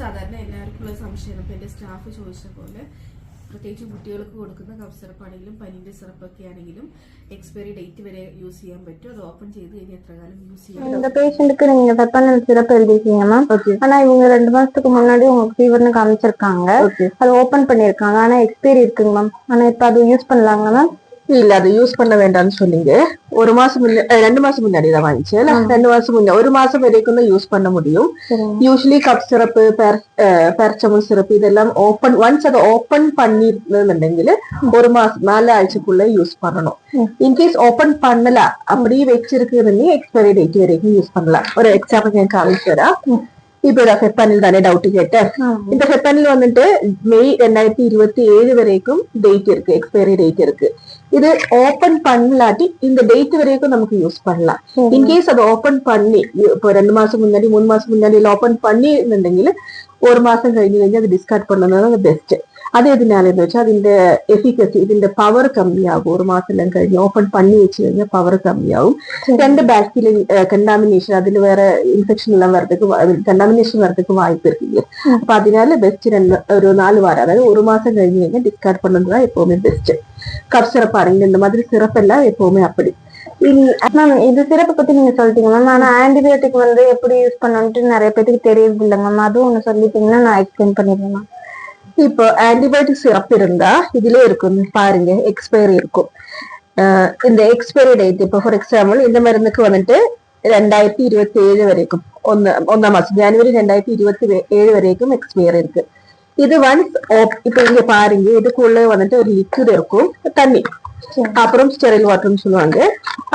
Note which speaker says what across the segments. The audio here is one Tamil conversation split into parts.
Speaker 1: സാധാരണ എല്ലാവർക്കുള്ള സംശയം അപ്പോൾ എൻ്റെ സ്റ്റാഫ് ചോദിച്ച പോലെ പ്രത്യേകിച്ച് കുട്ടികൾക്ക് കൊടുക്കുന്ന കഫ് സിറപ്പ് ആണെങ്കിലും പനിന്റെ സിറപ്പൊക്കെ ആണെങ്കിലും എക്സ്പയറി ഡേറ്റ് വരെ യൂസ് ചെയ്യാൻ പറ്റും. അത് ഓപ്പൺ ചെയ്ത് കഴിഞ്ഞാൽ എത്ര കാലം யூஸ் ചെയ്യാം?
Speaker 2: இந்த பேஷண்ட்டுக்கு நீங்க பெப்பனல் சிரப் எழுதிருக்கீங்க மேம். ஆனா இவங்க 2 மாசத்துக்கு முன்னாடி உங்களுக்கு ஃபீவர்னு காமிச்சிருக்காங்க. அது ஓபன் பண்ணிருக்காங்க. ஆனா எக்ஸ்பைரி இருக்குங்க மேம். ஆனா இப்ப அது யூஸ் பண்ணலாங்க மேம்?
Speaker 3: இல்ல அது யூஸ் பண்ண வேண்டாம்னு சொன்னீங்க. 2 மாசம் முன்னாடி தான் வாங்கிச்சு. 2 மாசம் முன்னாடி 1 மாசம் வரைக்கும் தான் யூஸ் பண்ண முடியும். யூஸ்வலி கப் சிரப்பு பேரச்சமல் சிரப்பு இதெல்லாம் ஓபன் ஒன்ஸ் அதை ஓபன் பண்ணிருந்தீங்க 1 மாசம் 4 ஆഴ്ചக்குள்ள யூஸ் பண்ணணும். இன்கேஸ் ஓபன் பண்ணல அப்படியே வச்சிருக்குன்னு எக்ஸ்பைரி டேட் வரைக்கும் யூஸ் பண்ணலாம். ஒரு எக்ஸாம்பிள் நான் காமிக்கிறேன். இப்ப ஃபெப்பனில் தானே டவுட் கேட்டேன். இந்த ஃபெப்பனில் வந்துட்டு மே 2027 வரைக்கும் டேட் இருக்கு, எக்ஸ்பைரி டேட் இருக்கு. இது ஓபன் பண்ணலாட்டி இந்த டேட் வரைக்கும் நமக்கு யூஸ் பண்ணலாம். இன்கேஸ் அதை ஓபன் பண்ணி இப்போ 2 மாசம் முன்னாடி 3 மாசம் முன்னாடி ஓபன் பண்ணி இருந்தீங்க 1 மாசம் കഴിഞ്ഞ് അത് ഡിസ്കാർഡ് பண்ணுന്നത് ബെസ്റ്റ്. അത് എതിനാലെന്ന് വെച്ചാൽ അതിന്റെ എഫിക്കസി ഇതിന്റെ പവർ കമ്മിയാകും. 1 മാസം കഴിഞ്ഞ് ഓപ്പൺ പണി വെച്ച് കഴിഞ്ഞാൽ പവർ കമ്മിയാവും. 2 ബാക്ടീരിയൽ കണ്ടാമിനേഷൻ അതിൽ വേറെ ഇൻഫെക്ഷൻ എല്ലാം കണ്ടാമിനേഷൻ വരത്തേക്ക് വായ്പ ഇരിക്കില്ല. അപ്പൊ അതിനാല് ബെസ്റ്റ് ഒരു 4 വാരം അതായത് 1 മാസം കഴിഞ്ഞ് കഴിഞ്ഞാൽ ഡിസ്കാർഡ് பண்ணதுதான் எப்பவுமே பெஸ்ட். கப் சிரப் ஆரங்க இந்த மாதிரி சிரப் எல்லாம் எப்பவுமே அப்படி.
Speaker 2: மேம் இது சிறப்பு பத்தி நீங்க சொல்லிட்டீங்க மேம். ஆனா ஆன்டிபயோட்டிக் வந்து எப்படி யூஸ் பண்ணணும்ட்டு நிறைய பேருக்கு தெரியறது இல்ல மேம். அதுவும் ஒண்ணு சொல்லிட்டீங்கன்னா நான் எக்ஸ்பிளைன் பண்ணிடுறேன் மேம்.
Speaker 3: இப்போ ஆன்டிபயோட்டிக் சிரப் இருந்தா இதுல இருக்கும் பாருங்க எக்ஸ்பைரி இருக்கும். இந்த எக்ஸ்பைரி டேட் இப்போ ஃபார் எக்ஸாம்பிள் இந்த மருந்துக்கு வந்துட்டு 2027 வரைக்கும் 1 மாசம் ஜனவரி 2027 வரைக்கும் எக்ஸ்பைரி இருக்கு. இது ஒன்ஸ் இப்ப இங்க பாருங்க இதுக்குள்ள வந்துட்டு ஒரு லிக்விட் இருக்கும் தண்ணி, அப்புறம் ஸ்டெரைல் வாட்டர்னு சொல்லுவாங்க,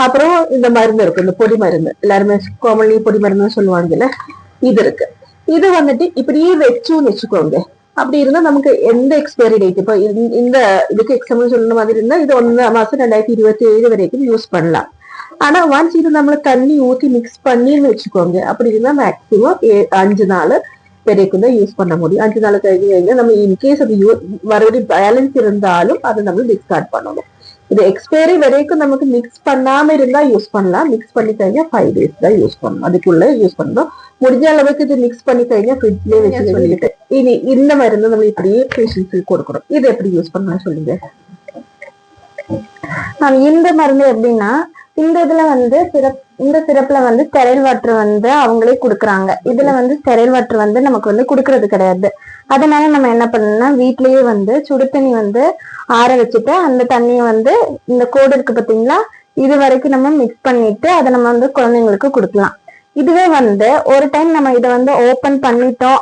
Speaker 3: அப்புறம் இந்த மருந்து இருக்கும் இந்த பொடி மருந்து எல்லாருமே காமன்லி பொடி மருந்துன்னு சொல்லுவாங்கல்ல இது இருக்கு. இது வந்துட்டு இப்படியே வச்சுன்னு வச்சுக்கோங்க. அப்படி இருந்தா நமக்கு எந்த எக்ஸ்பைரி டேட் இப்போ இந்த இதுக்கு எக்ஸாம்பிள் சொல்லுற மாதிரி இருந்தா இது 1 மாசம் 2027 வரைக்கும் யூஸ் பண்ணலாம். ஆனா ஒன்ஸ் இது நம்மள தண்ணி ஊத்தி மிக்ஸ் பண்ணின்னு வச்சுக்கோங்க. அப்படி இருந்தா மேக்சிமம் 5 நாள் வரைக்கும் தான் யூஸ் பண்ண முடியும். 5 நாள் കഴിഞ്ഞ് நம்ம இன்கேஸ் அது மறுபடியும் பேலன்ஸ் இருந்தாலும் அதை நம்ம டிஸ்கார்ட் பண்ணணும். இது எக்ஸ்பைரி வரைக்கும் நமக்கு மிக்ஸ் பண்ணாம இருந்தா யூஸ் பண்ணலாம். மிக்ஸ் பண்ணி കഴിഞ്ഞാൽ 5 days தான் யூஸ் பண்ணணும். அதுக்குள்ள யூஸ் பண்ணணும். முடிஞ்ச அளவுக்கு இது மிக்ஸ் பண்ணி കഴിഞ്ഞാൽ ஃப்ரிட்ஜ்லயே வச்சு சொல்லிட்டு இனி இந்த மருந்து நம்ம இப்படியே பேஷண்ட்ஸ்க்கு கொடுக்கணும். இது எப்படி யூஸ் பண்ணலாம் சொல்லுங்க.
Speaker 2: இந்த மருந்து எப்படின்னா இந்த இதுல வந்து இந்த சிறப்புல வந்து ஸ்டெரைல் வாட்டர் வந்து அவங்களே குடுக்குறாங்க. இதுல வந்து ஸ்டெரைல் வாட்டர் வந்து நமக்கு வந்து குடுக்கறது கிடையாது. அதனால நம்ம என்ன பண்ணணும்னா வீட்லயே வந்து சுடு தண்ணி வந்து ஆற வச்சுட்டு அந்த தண்ணிய வந்து இந்த கோடு இருக்கு பாத்தீங்களா இது வரைக்கும் நம்ம மிக்ஸ் பண்ணிட்டு அதை நம்ம வந்து குழந்தைங்களுக்கு கொடுக்கலாம். இதுவே வந்து ஒரு டைம் நம்ம இதை வந்து ஓபன் பண்ணிட்டோம்